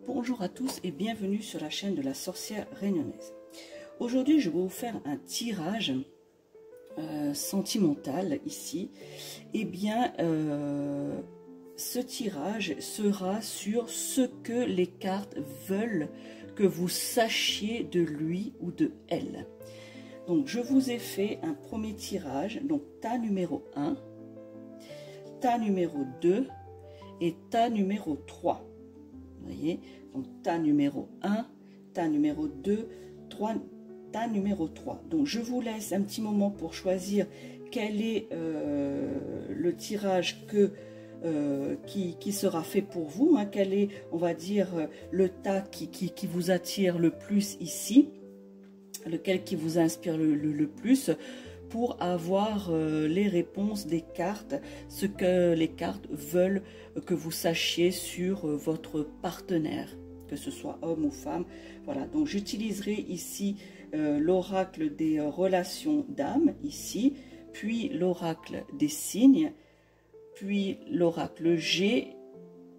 Bonjour à tous et bienvenue sur la chaîne de la sorcière réunionnaise. Aujourd'hui, je vais vous faire un tirage sentimental ici. Eh bien, ce tirage sera sur ce que les cartes veulent que vous sachiez de lui ou de elle. Donc, je vous ai fait un premier tirage, donc tas numéro 1, tas numéro 2 et tas numéro 3. Vous voyez, donc tas numéro 1, tas numéro 2, tas numéro 3. Donc je vous laisse un petit moment pour choisir quel est le tirage qui sera fait pour vous, hein, quel est, on va dire, le tas qui vous attire le plus ici, lequel qui vous inspire le plus, pour avoir les réponses des cartes, ce que les cartes veulent que vous sachiez sur votre partenaire, que ce soit homme ou femme. Voilà, donc j'utiliserai ici l'oracle des relations d'âme, ici, puis l'oracle des signes, puis l'oracle G,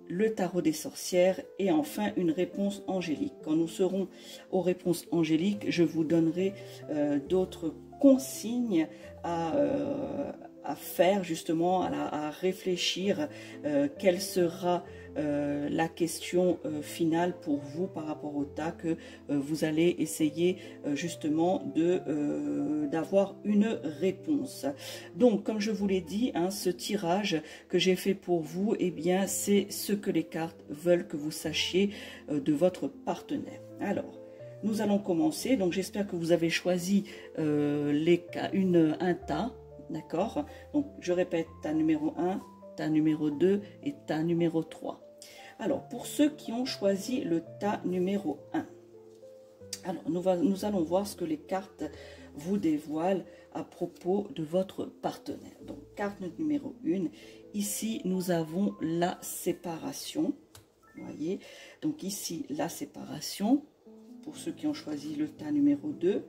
le tarot des sorcières et enfin une réponse angélique. Quand nous serons aux réponses angéliques, je vous donnerai d'autres consignes à faire, justement, à réfléchir quelle sera la question finale pour vous par rapport au tas que vous allez essayer justement d'avoir une réponse. Donc, comme je vous l'ai dit, hein, ce tirage que j'ai fait pour vous, eh bien, c'est ce que les cartes veulent que vous sachiez de votre partenaire. Alors, nous allons commencer. Donc, j'espère que vous avez choisi un tas. D'accord? Donc, je répète, tas numéro 1, tas numéro 2 et tas numéro 3. Alors, pour ceux qui ont choisi le tas numéro 1, alors nous allons voir ce que les cartes vous dévoilent à propos de votre partenaire. Donc, carte numéro 1, ici, nous avons la séparation. Vous voyez? Donc, ici, la séparation. Pour ceux qui ont choisi le tas numéro 2,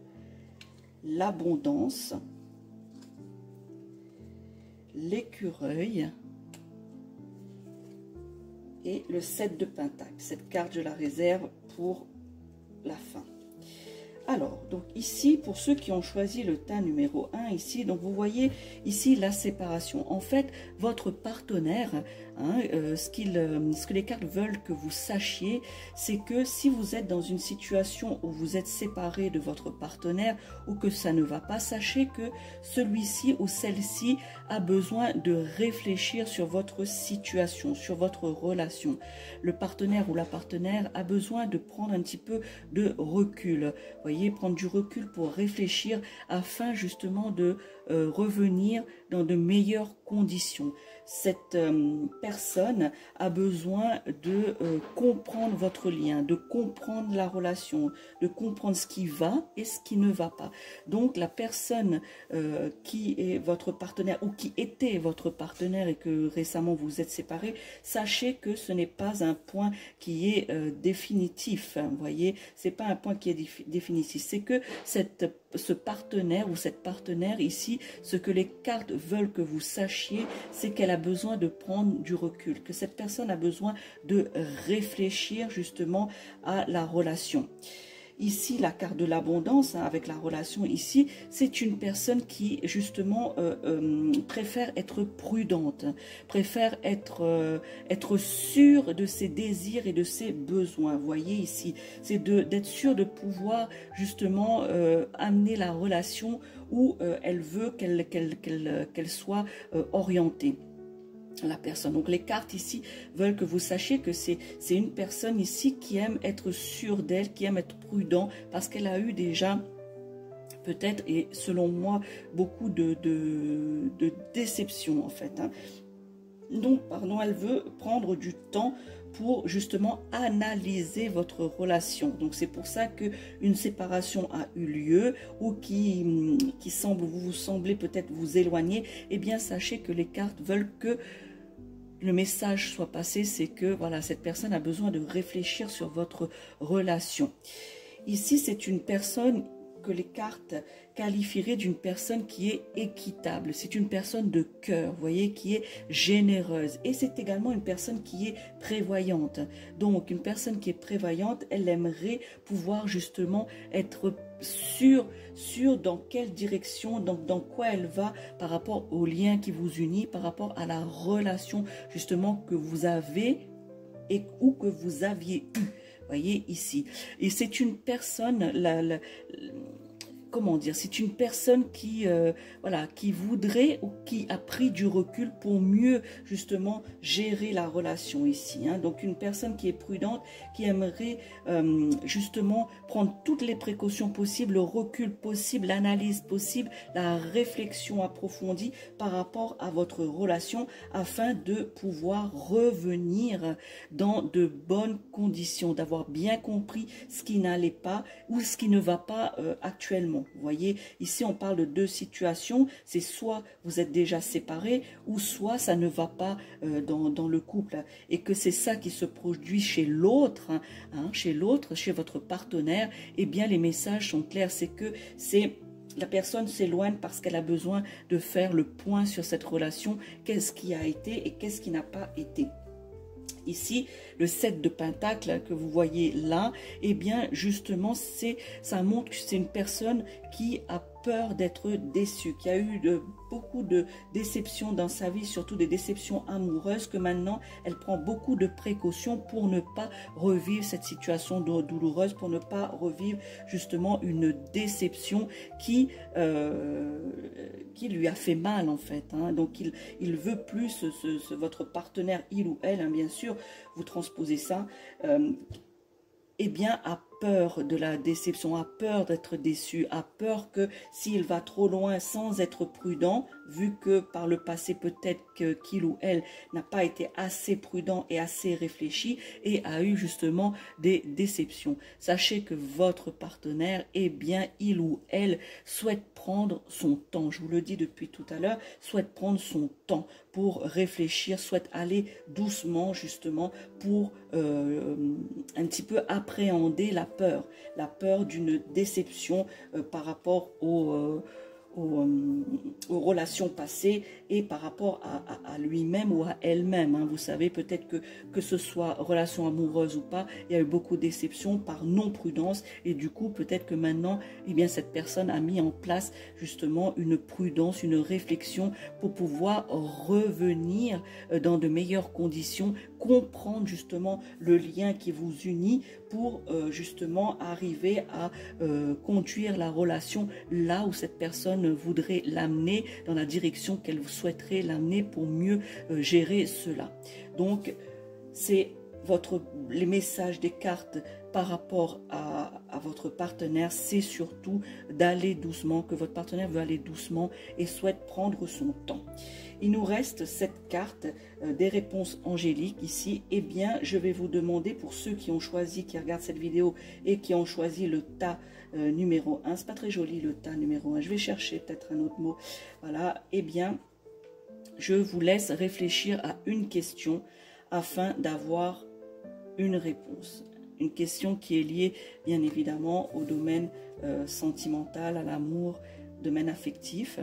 l'abondance, l'écureuil et le 7 de Pentacle. Cette carte, je la réserve pour la fin. Alors, donc ici, pour ceux qui ont choisi le tas numéro 1, ici, donc vous voyez ici la séparation. En fait, votre partenaire, hein, ce que les cartes veulent que vous sachiez, c'est que si vous êtes dans une situation où vous êtes séparé de votre partenaire ou que ça ne va pas, sachez que celui-ci ou celle-ci a besoin de réfléchir sur votre situation, sur votre relation. Le partenaire ou la partenaire a besoin de prendre un petit peu de recul. Vous voyez, prendre du recul pour réfléchir afin justement de revenir dans de meilleures conditions. Cette personne a besoin de comprendre votre lien, de comprendre la relation, de comprendre ce qui va et ce qui ne va pas. Donc la personne qui est votre partenaire ou qui était votre partenaire et que récemment vous êtes séparés, sachez que ce n'est pas un point qui est définitif. Hein, vous voyez, c'est pas un point qui est définitif. C'est que ce partenaire ou cette partenaire ici, ce que les cartes veulent que vous sachiez, c'est qu'elle a besoin de prendre du recul, que cette personne a besoin de réfléchir justement à la relation. Ici, la carte de l'abondance, hein, avec la relation ici, c'est une personne qui justement préfère être prudente, préfère être sûre de ses désirs et de ses besoins. Vous voyez ici, c'est d'être sûr de pouvoir justement amener la relation où elle veut qu'elle soit orientée. La personne. Donc les cartes ici veulent que vous sachiez que c'est une personne ici qui aime être sûre d'elle, qui aime être prudent parce qu'elle a eu déjà peut-être, et selon moi, beaucoup de déception en fait. Hein. Donc, pardon, elle veut prendre du temps pour justement analyser votre relation. Donc c'est pour ça qu'une séparation a eu lieu ou qui semble, vous semblez peut-être vous éloigner. Eh bien, sachez que les cartes veulent que le message soit passé, c'est que voilà, cette personne a besoin de réfléchir sur votre relation. Ici, c'est une personne que les cartes qualifieraient d'une personne qui est équitable. C'est une personne de cœur, vous voyez, qui est généreuse. Et c'est également une personne qui est prévoyante. Donc, une personne qui est prévoyante, elle aimerait pouvoir justement être sûre dans quelle direction, dans quoi elle va par rapport au lien qui vous unit, par rapport à la relation justement que vous avez ou que vous aviez eu. Voyez ici. Et c'est une personne, comment dire, c'est une personne qui, voilà, qui voudrait ou qui a pris du recul pour mieux justement gérer la relation ici. Hein. Donc une personne qui est prudente, qui aimerait justement prendre toutes les précautions possibles, le recul possible, l'analyse possible, la réflexion approfondie par rapport à votre relation afin de pouvoir revenir dans de bonnes conditions, d'avoir bien compris ce qui n'allait pas ou ce qui ne va pas actuellement. Vous voyez, ici on parle de deux situations, c'est soit vous êtes déjà séparés ou soit ça ne va pas dans le couple et que c'est ça qui se produit chez l'autre, chez votre partenaire. Eh bien les messages sont clairs, c'est que la personne s'éloigne parce qu'elle a besoin de faire le point sur cette relation, qu'est-ce qui a été et qu'est-ce qui n'a pas été. Ici, le 7 de Pentacle que vous voyez là, eh bien justement, ça montre que c'est une personne qui a peur d'être déçue, qui a eu beaucoup de déceptions dans sa vie, surtout des déceptions amoureuses, que maintenant elle prend beaucoup de précautions pour ne pas revivre cette situation douloureuse, pour ne pas revivre justement une déception qui lui a fait mal en fait. Hein. Donc il veut plus, votre partenaire, il ou elle, hein, bien sûr, vous transposez ça, eh bien a peur de la déception, a peur d'être déçu, a peur que s'il va trop loin sans être prudent, vu que par le passé peut-être qu'il ou elle n'a pas été assez prudent et assez réfléchi et a eu justement des déceptions. Sachez que votre partenaire, eh bien il ou elle souhaite prendre son temps, je vous le dis depuis tout à l'heure, souhaite prendre son temps pour réfléchir, souhaite aller doucement justement pour un petit peu appréhender la peur d'une déception par rapport aux relations passées et par rapport à lui-même ou à elle-même. Hein. Vous savez peut-être que ce soit relation amoureuse ou pas, il y a eu beaucoup de déceptions par non-prudence et du coup peut-être que maintenant, eh bien, cette personne a mis en place justement une prudence, une réflexion pour pouvoir revenir dans de meilleures conditions, comprendre justement le lien qui vous unit pour justement arriver à conduire la relation là où cette personne voudrait l'amener, dans la direction qu'elle souhaiterait l'amener pour mieux gérer cela. Donc c'est les messages des cartes par rapport à votre partenaire, c'est surtout d'aller doucement, que votre partenaire veut aller doucement et souhaite prendre son temps. Il nous reste cette carte des réponses angéliques ici. Eh bien, je vais vous demander, pour ceux qui ont choisi, qui regardent cette vidéo et qui ont choisi le tas numéro 1, c'est pas très joli le tas numéro 1, je vais chercher peut-être un autre mot. Voilà, eh bien, je vous laisse réfléchir à une question afin d'avoir une réponse. Une question qui est liée bien évidemment au domaine sentimental, à l'amour, domaine affectif.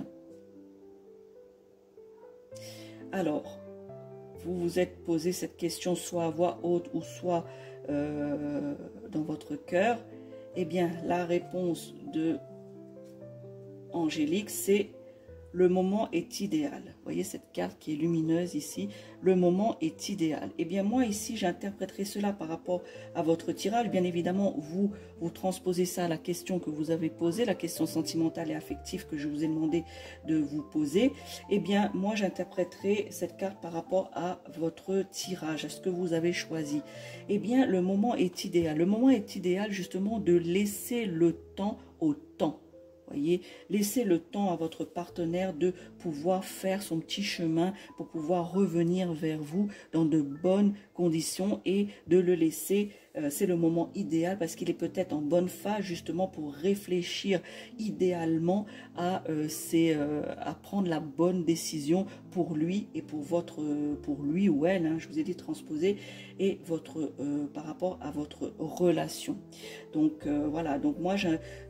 Alors, vous vous êtes posé cette question soit à voix haute ou soit dans votre cœur. Eh bien, la réponse de Angélique, c'est le moment est idéal. Vous voyez cette carte qui est lumineuse ici. Le moment est idéal. Eh bien, moi ici, j'interpréterai cela par rapport à votre tirage. Bien évidemment, vous transposez ça à la question que vous avez posée, la question sentimentale et affective que je vous ai demandé de vous poser. Eh bien, moi, j'interpréterai cette carte par rapport à votre tirage, à ce que vous avez choisi. Eh bien, le moment est idéal. Le moment est idéal justement de laisser le temps au temps. Voyez, laissez le temps à votre partenaire de pouvoir faire son petit chemin pour pouvoir revenir vers vous dans de bonnes conditions et de le laisser, c'est le moment idéal parce qu'il est peut-être en bonne phase justement pour réfléchir idéalement à prendre la bonne décision pour lui et pour lui ou elle, hein, je vous ai dit transposer, et par rapport à votre relation. Donc voilà, donc moi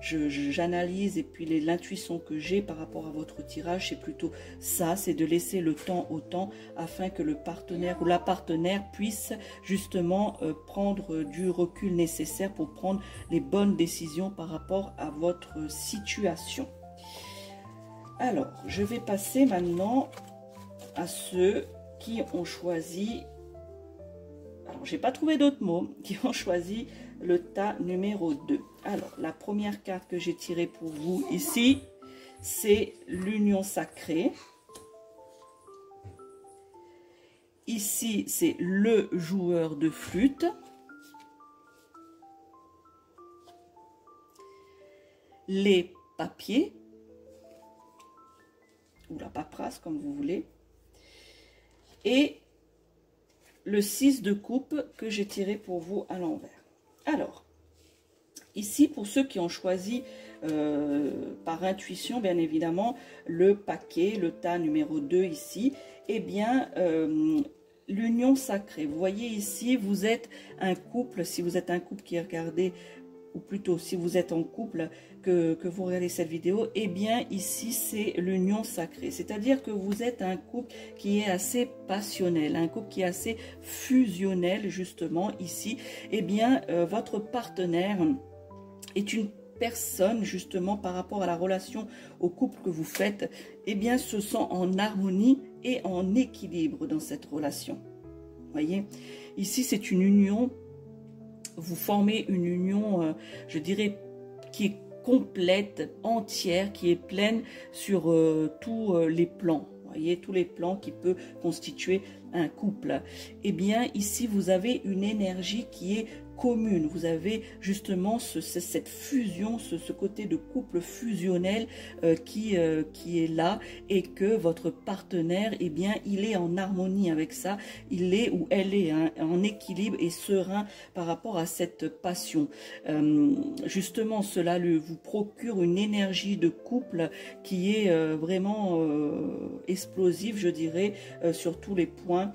j'analyse, et puis l'intuition que j'ai par rapport à votre tirage, c'est plutôt ça, c'est de laisser le temps au temps afin que le partenaire ou la partenaire puisse justement prendre du recul nécessaire pour prendre les bonnes décisions par rapport à votre situation. Alors, je vais passer maintenant à ceux qui ont choisi, alors j'ai pas trouvé d'autres mots, qui ont choisi le tas numéro 2. Alors, la première carte que j'ai tirée pour vous ici, c'est l'union sacrée. Ici, c'est le joueur de flûte. Les papiers, ou la paperasse, comme vous voulez. Et le 6 de coupe que j'ai tiré pour vous à l'envers. Alors, ici, pour ceux qui ont choisi par intuition, bien évidemment, le paquet, le tas numéro 2 ici, eh bien, l'union sacrée. Vous voyez ici, vous êtes un couple, si vous êtes un couple qui est regardé, ou plutôt si vous êtes en couple, que vous regardez cette vidéo, eh bien ici c'est l'union sacrée. C'est-à-dire que vous êtes un couple qui est assez passionnel, un couple qui est assez fusionnel justement ici. Eh bien votre partenaire est une personne justement par rapport à la relation au couple que vous faites, eh bien se sent en harmonie et en équilibre dans cette relation. Voyez, ici c'est une union. Vous formez une union, je dirais, qui est complète, entière, qui est pleine sur tous les plans. Vous voyez, tous les plans qui peuvent constituer un couple. Eh bien, ici, vous avez une énergie qui est commune. Vous avez justement cette fusion, ce côté de couple fusionnel qui est là, et que votre partenaire, eh bien, il est en harmonie avec ça. Il est ou elle est en équilibre et serein par rapport à cette passion. Justement, cela vous procure une énergie de couple qui est vraiment explosive, je dirais, sur tous les points.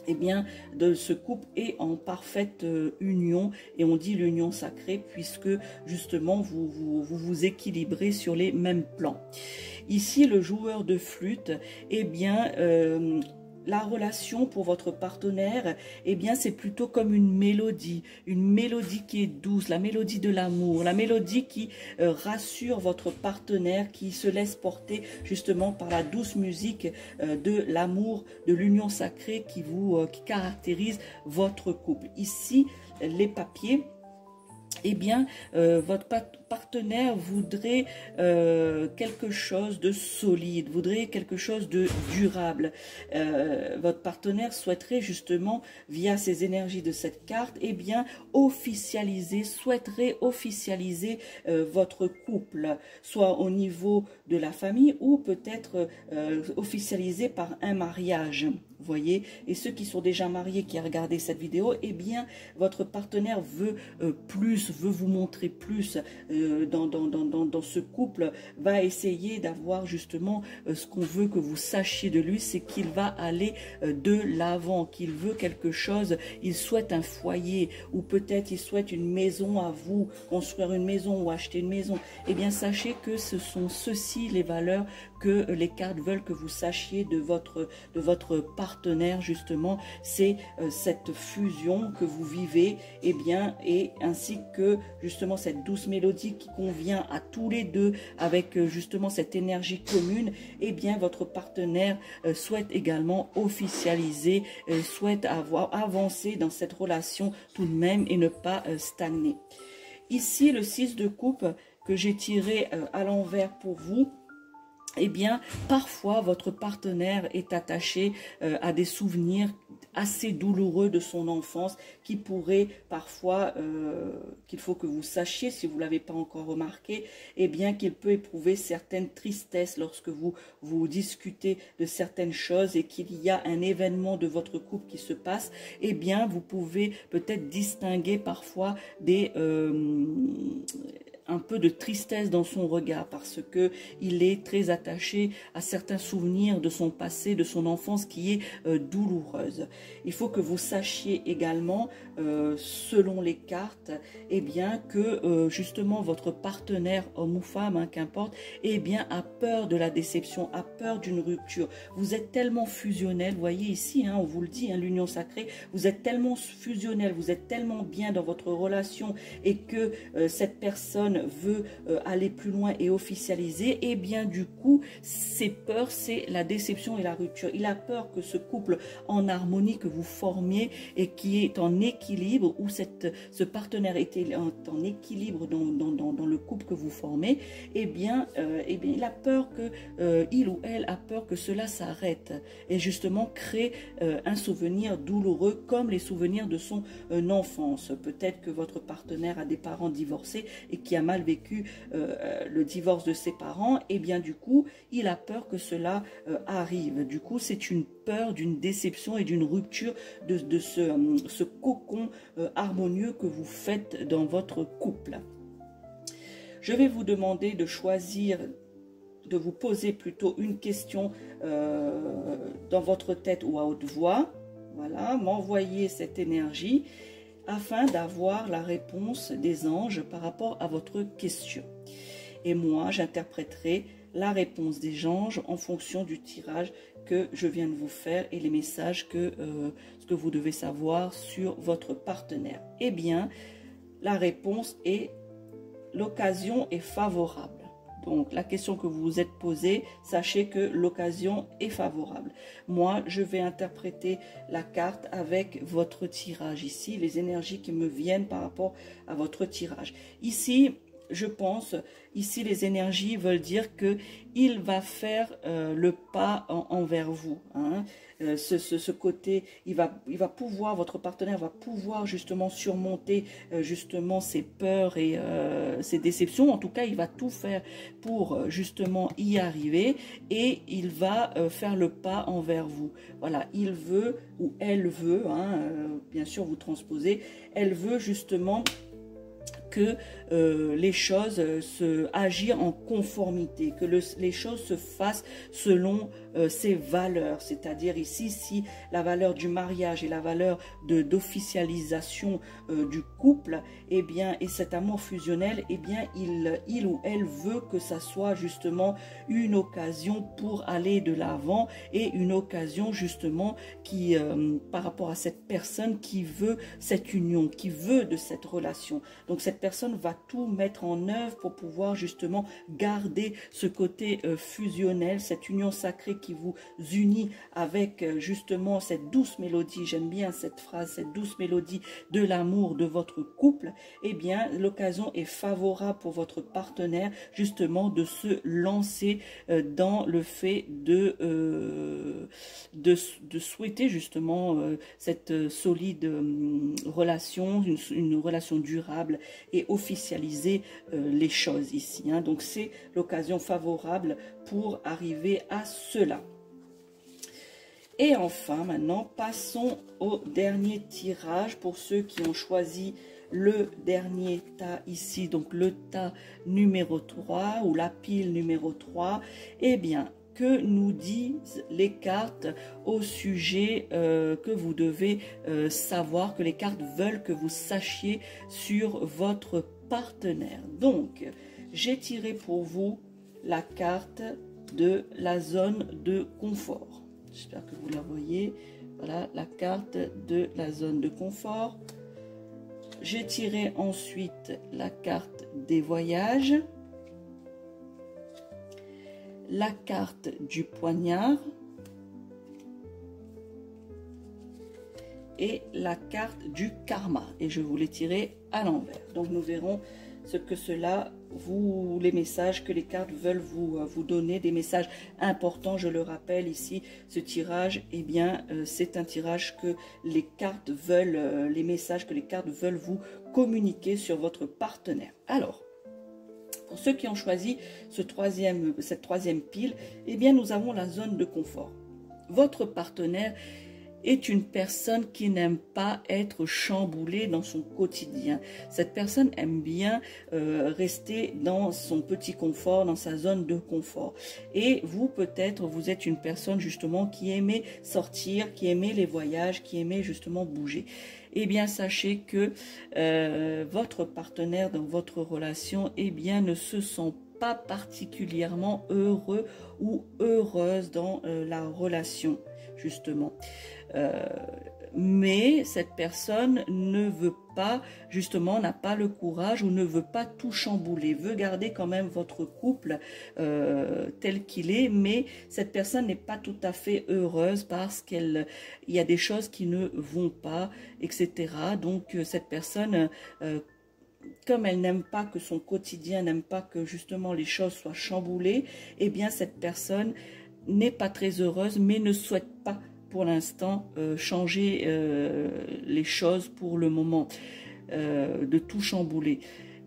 Eh bien, de ce couple est en parfaite union, et on dit l'union sacrée puisque justement vous équilibrez sur les mêmes plans. Ici, le joueur de flûte, eh bien, la relation pour votre partenaire, eh bien, c'est plutôt comme une mélodie qui est douce, la mélodie de l'amour, la mélodie qui rassure votre partenaire, qui se laisse porter justement par la douce musique de l'amour, de l'union sacrée qui caractérise votre couple. Ici, les papiers, eh bien, votre partenaire voudrait quelque chose de solide, voudrait quelque chose de durable. Votre partenaire souhaiterait justement, via ces énergies de cette carte, eh bien, souhaiterait officialiser votre couple, soit au niveau de la famille ou peut-être officialisé par un mariage. Vous voyez, et ceux qui sont déjà mariés, qui ont regardé cette vidéo, eh bien, votre partenaire veut veut vous montrer plus dans ce couple, va essayer d'avoir justement ce qu'on veut que vous sachiez de lui, c'est qu'il va aller de l'avant, qu'il veut quelque chose, il souhaite un foyer, ou peut-être il souhaite une maison à vous, construire une maison ou acheter une maison. Eh bien, sachez que ce sont ceci les valeurs que les cartes veulent que vous sachiez de votre partenaire, justement. C'est cette fusion que vous vivez, eh bien, et ainsi que justement cette douce mélodie qui convient à tous les deux, avec justement cette énergie commune. Eh bien, votre partenaire souhaite également officialiser, souhaite avancer dans cette relation tout de même et ne pas stagner. Ici, le 6 de coupe que j'ai tiré à l'envers pour vous, eh bien, parfois, votre partenaire est attaché à des souvenirs assez douloureux de son enfance qui pourraient parfois, qu'il faut que vous sachiez, si vous ne l'avez pas encore remarqué, eh bien, qu'il peut éprouver certaines tristesses lorsque vous discutez de certaines choses et qu'il y a un événement de votre couple qui se passe, eh bien, vous pouvez peut-être distinguer parfois un peu de tristesse dans son regard parce que il est très attaché à certains souvenirs de son passé, de son enfance qui est douloureuse. Il faut que vous sachiez également, selon les cartes, eh bien que justement votre partenaire, homme ou femme, hein, qu'importe, eh bien a peur de la déception, a peur d'une rupture. Vous êtes tellement fusionnel, vous voyez ici, hein, on vous le dit, hein, l'union sacrée, vous êtes tellement fusionnel, vous êtes tellement bien dans votre relation et que cette personne veut aller plus loin et officialiser, et bien du coup ses peurs, c'est la déception et la rupture. Il a peur que ce couple en harmonie que vous formiez et qui est en équilibre, où ce partenaire était en équilibre dans le couple que vous formez, eh bien il a peur que il ou elle a peur que cela s'arrête et justement crée un souvenir douloureux comme les souvenirs de son enfance. Peut-être que votre partenaire a des parents divorcés et qui a mal vécu le divorce de ses parents, et bien du coup il a peur que cela arrive. Du coup c'est une peur d'une déception et d'une rupture de ce cocon harmonieux que vous faites dans votre couple. Je vais vous demander de choisir, de vous poser plutôt une question dans votre tête ou à haute voix. Voilà, m'envoyer cette énergie afin d'avoir la réponse des anges par rapport à votre question. Et moi, j'interpréterai la réponse des anges en fonction du tirage que je viens de vous faire et les messages ce que vous devez savoir sur votre partenaire. Eh bien, la réponse est: l'occasion est favorable. Donc, la question que vous vous êtes posée, sachez que l'occasion est favorable. Moi, je vais interpréter la carte avec votre tirage ici, les énergies qui me viennent par rapport à votre tirage. Ici, je pense, ici, les énergies veulent dire que il va faire le pas envers vous. Hein. Ce côté, il va pouvoir, votre partenaire va pouvoir justement surmonter justement ses peurs et ses déceptions. En tout cas, il va tout faire pour justement y arriver et il va faire le pas envers vous. Voilà, il veut ou elle veut, hein, bien sûr vous transposez, elle veut justement que les choses agir en conformité, que les choses se fassent selon ses valeurs, c'est-à-dire ici, si la valeur du mariage et la valeur d'officialisation du couple, eh bien, et cet amour fusionnel, eh bien, il ou elle veut que ça soit justement une occasion pour aller de l'avant et une occasion justement qui, par rapport à cette personne qui veut cette union, qui veut de cette relation. Donc, cette personne va tout mettre en œuvre pour pouvoir justement garder ce côté fusionnel, cette union sacrée qui vous unit avec justement cette douce mélodie, j'aime bien cette phrase, cette douce mélodie de l'amour de votre couple. Eh bien, l'occasion est favorable pour votre partenaire justement de se lancer dans le fait de souhaiter justement cette solide relation, une relation durable et officialiser les choses ici. Hein. Donc, c'est l'occasion favorable pour arriver à cela. Et enfin, maintenant, passons au dernier tirage pour ceux qui ont choisi le dernier tas ici, donc le tas numéro 3 ou la pile numéro 3. Eh bien, que nous disent les cartes au sujet que vous devez savoir, que les cartes veulent que vous sachiez sur votre partenaire. Donc, j'ai tiré pour vous la carte de la zone de confort. J'espère que vous la voyez. Voilà la carte de la zone de confort. J'ai tiré ensuite la carte des voyages, la carte du poignard et la carte du karma. Et je vous l'ai tiré à l'envers. Donc nous verrons ce que cela les messages que les cartes veulent vous donner, des messages importants. Je le rappelle ici, ce tirage, eh bien, c'est un tirage que les cartes veulent, les messages que les cartes veulent vous communiquer sur votre partenaire. Alors, pour ceux qui ont choisi cette troisième pile, eh bien, nous avons la zone de confort. Votre partenaire est une personne qui n'aime pas être chamboulée dans son quotidien. Cette personne aime bien rester dans son petit confort, dans sa zone de confort. Et vous, peut-être, vous êtes une personne justement qui aimait sortir, qui aimait les voyages, qui aimait justement bouger. Eh bien, sachez que votre partenaire dans votre relation, eh bien, ne se sent pas particulièrement heureux ou heureuse dans la relation, justement. Mais cette personne ne veut pas, justement, n'a pas le courage ou ne veut pas tout chambouler, veut garder quand même votre couple tel qu'il est, mais cette personne n'est pas tout à fait heureuse parce qu'il y a des choses qui ne vont pas, etc. Donc cette personne, comme elle n'aime pas que son quotidien, n'aime pas que justement les choses soient chamboulées, eh bien cette personne n'est pas très heureuse, mais ne souhaite pas pour l'instant changer les choses pour le moment, de tout chambouler.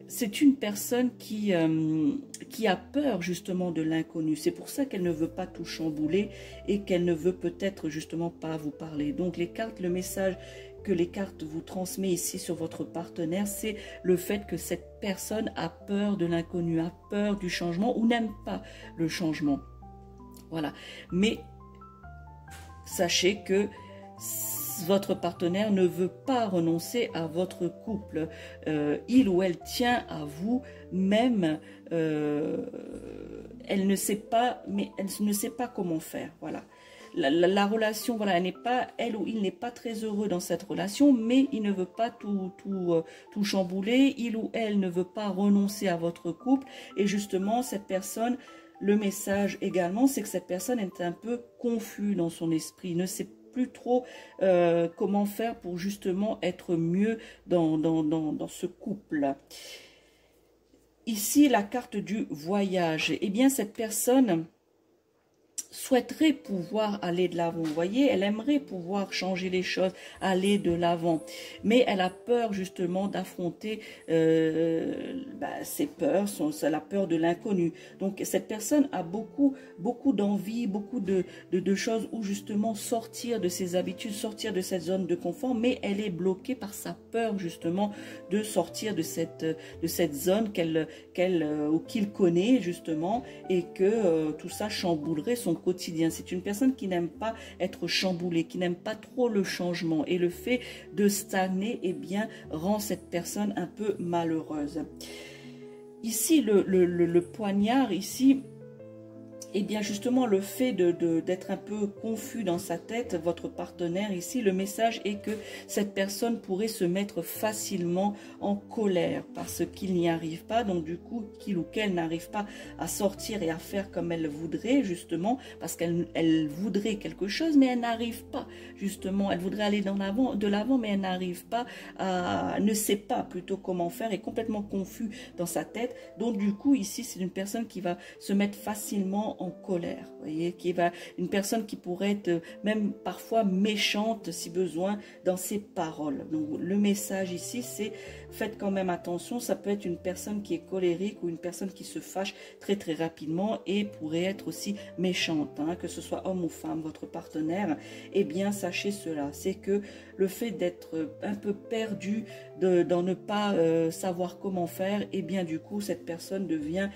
C'est une personne qui a peur justement de l'inconnu. C'est pour ça qu'elle ne veut pas tout chambouler et qu'elle ne veut peut-être justement pas vous parler. Donc les cartes, le message que les cartes vous transmettent ici sur votre partenaire, c'est le fait que cette personne a peur de l'inconnu, a peur du changement ou n'aime pas le changement. Voilà. Mais sachez que votre partenaire ne veut pas renoncer à votre couple. Il ou elle tient à vous, même elle ne sait pas, mais elle ne sait pas comment faire. Voilà. La relation, voilà, elle ou il n'est pas très heureux dans cette relation, mais il ne veut pas tout chambouler. Il ou elle ne veut pas renoncer à votre couple. Et justement, cette personne, le message également, c'est que cette personne est un peu confuse dans son esprit, ne sait plus trop comment faire pour justement être mieux dans ce couple. Ici, la carte du voyage. Eh bien, cette personne souhaiterait pouvoir aller de l'avant. Vous voyez, elle aimerait pouvoir changer les choses, aller de l'avant. Mais elle a peur justement d'affronter ses peurs, la peur de l'inconnu. Donc cette personne a beaucoup d'envie, beaucoup de choses où justement sortir de ses habitudes, sortir de cette zone de confort, mais elle est bloquée par sa peur justement de sortir de cette zone qu'il connaît justement, et que tout ça chamboulerait son quotidien. C'est une personne qui n'aime pas être chamboulée, qui n'aime pas trop le changement, et le fait de stagner, eh bien, rend cette personne un peu malheureuse. Ici, le poignard, ici, eh bien justement le fait d'être un peu confus dans sa tête, votre partenaire ici, le message est que cette personne pourrait se mettre facilement en colère parce qu'il n'y arrive pas, donc du coup qu'il ou qu'elle n'arrive pas à sortir et à faire comme elle voudrait, justement parce qu'elle voudrait quelque chose mais elle n'arrive pas, justement elle voudrait aller de l'avant mais elle n'arrive pas, ne sait pas plutôt comment faire, est complètement confus dans sa tête. Donc du coup ici c'est une personne qui va se mettre facilement en colère, vous voyez, une personne qui pourrait être même parfois méchante si besoin dans ses paroles. Donc le message ici c'est faites quand même attention, ça peut être une personne qui est colérique ou une personne qui se fâche très très rapidement et pourrait être aussi méchante, hein, que ce soit homme ou femme, votre partenaire. Eh bien sachez cela, c'est que le fait d'être un peu perdu, d'en ne pas savoir comment faire, et bien du coup cette personne devient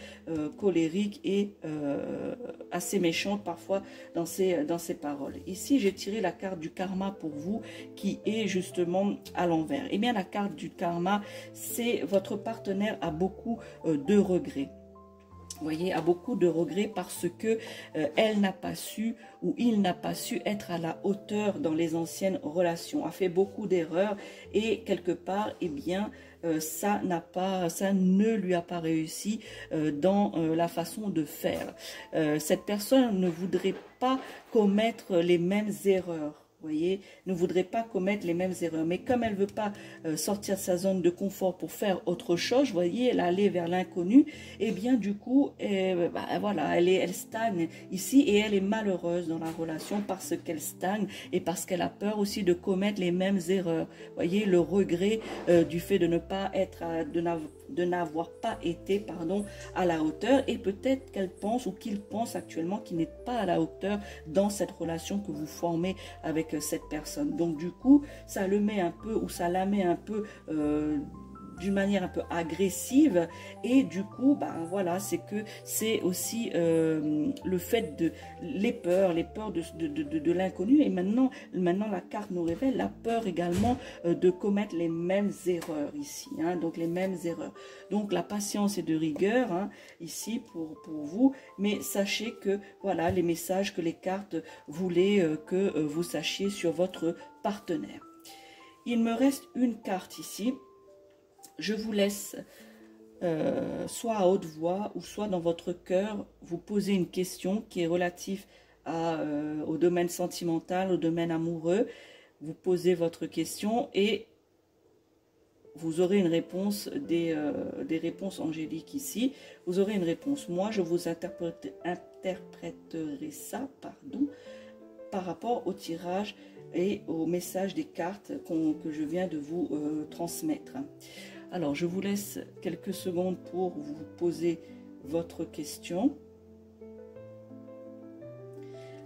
colérique et assez méchante parfois dans ses paroles. Ici j'ai tiré la carte du karma pour vous qui est justement à l'envers. Et bien la carte du karma, c'est votre partenaire a beaucoup de regrets. Vous voyez, a beaucoup de regrets parce que elle n'a pas su ou il n'a pas su être à la hauteur dans les anciennes relations, a fait beaucoup d'erreurs et quelque part, eh bien, ça ne lui a pas réussi dans la façon de faire. Cette personne ne voudrait pas commettre les mêmes erreurs. voyez, ne voudrait pas commettre les mêmes erreurs. Mais comme elle ne veut pas sortir de sa zone de confort pour faire autre chose, vous voyez, elle allait vers l'inconnu, et bien du coup, voilà, elle stagne ici et elle est malheureuse dans la relation parce qu'elle stagne et parce qu'elle a peur aussi de commettre les mêmes erreurs. Vous voyez, le regret du fait de ne pas être, de n'avoir pas été, pardon, à la hauteur, et peut-être qu'elle pense ou qu'il pense actuellement qu'il n'est pas à la hauteur dans cette relation que vous formez avec cette personne. Donc du coup, ça le met un peu, ou ça la met un peu d'une manière un peu agressive, et du coup, ben voilà, c'est que c'est aussi le fait de les peurs de l'inconnu, et maintenant la carte nous révèle la peur également de commettre les mêmes erreurs ici, hein, donc les mêmes erreurs. Donc la patience est de rigueur, hein, ici pour vous, mais sachez que voilà les messages que les cartes voulaient que vous sachiez sur votre partenaire. Il me reste une carte ici. Je vous laisse soit à haute voix ou soit dans votre cœur vous poser une question qui est relative au domaine sentimental, au domaine amoureux. Vous posez votre question et vous aurez une réponse, des réponses angéliques ici. Vous aurez une réponse. Moi, je vous interpréterai ça, pardon, par rapport au tirage et au message des cartes que je viens de vous transmettre. Alors, je vous laisse quelques secondes pour vous poser votre question.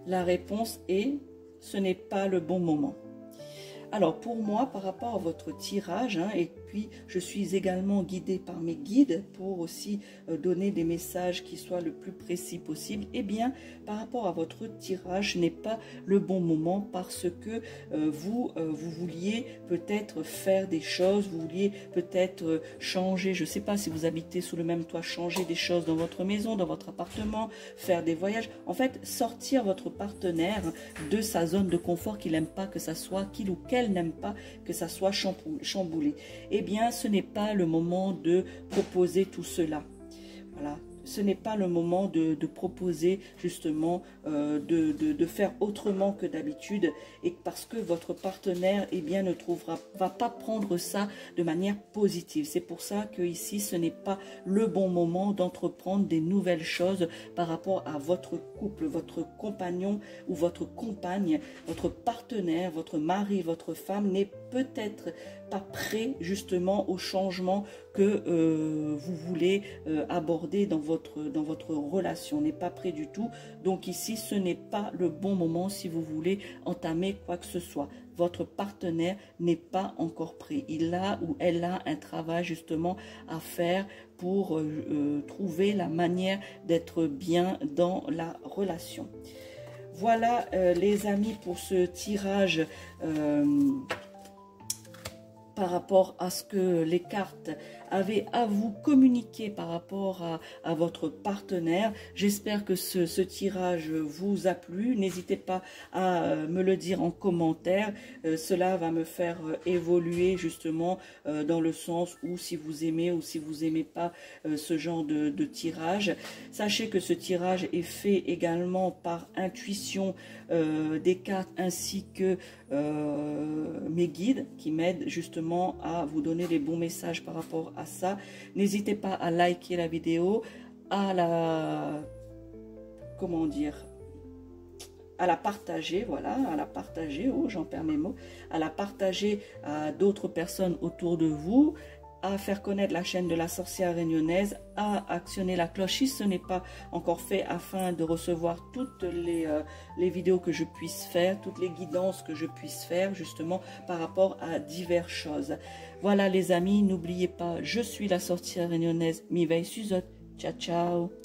La réponse est « ce n'est pas le bon moment ». Alors, pour moi, par rapport à votre tirage, hein, et puis je suis également guidée par mes guides pour aussi donner des messages qui soient le plus précis possible, eh bien, par rapport à votre tirage, ce n'est pas le bon moment parce que vous vouliez peut-être faire des choses, vous vouliez peut-être changer, je ne sais pas si vous habitez sous le même toit, changer des choses dans votre maison, dans votre appartement, faire des voyages. En fait, sortir votre partenaire de sa zone de confort qu'il n'aime pas que ça soit, qu'il ou qu'elle n'aime pas que ça soit chamboulé. Eh bien, ce n'est pas le moment de proposer tout cela. Voilà. Ce n'est pas le moment de proposer justement de faire autrement que d'habitude, et parce que votre partenaire eh bien, va pas prendre ça de manière positive. C'est pour ça que ici ce n'est pas le bon moment d'entreprendre des nouvelles choses par rapport à votre couple, votre compagnon ou votre compagne, votre partenaire, votre mari, votre femme n'est peut-être pas prêt justement au changement que vous voulez aborder dans votre relation, n'est pas prêt du tout. Donc ici, ce n'est pas le bon moment si vous voulez entamer quoi que ce soit. Votre partenaire n'est pas encore prêt. Il a ou elle a un travail justement à faire pour trouver la manière d'être bien dans la relation. Voilà les amis pour ce tirage par rapport à ce que les cartes avaient à vous communiquer par rapport à votre partenaire. J'espère que ce tirage vous a plu. N'hésitez pas à me le dire en commentaire. Cela va me faire évoluer justement dans le sens où si vous aimez ou si vous n'aimez pas ce genre de tirage. Sachez que ce tirage est fait également par intuition des cartes ainsi que mes guides qui m'aident justement à vous donner les bons messages par rapport à ça. N'hésitez pas à liker la vidéo, à la partager, voilà, à la partager, oh j'en perds mes mots, à la partager à d'autres personnes autour de vous, à faire connaître la chaîne de la sorcière réunionnaise, à actionner la cloche si ce n'est pas encore fait afin de recevoir toutes les vidéos que je puisse faire, toutes les guidances que je puisse faire justement par rapport à diverses choses. Voilà les amis, n'oubliez pas, je suis la sorcière réunionnaise, mi veille suzot. Ciao ciao.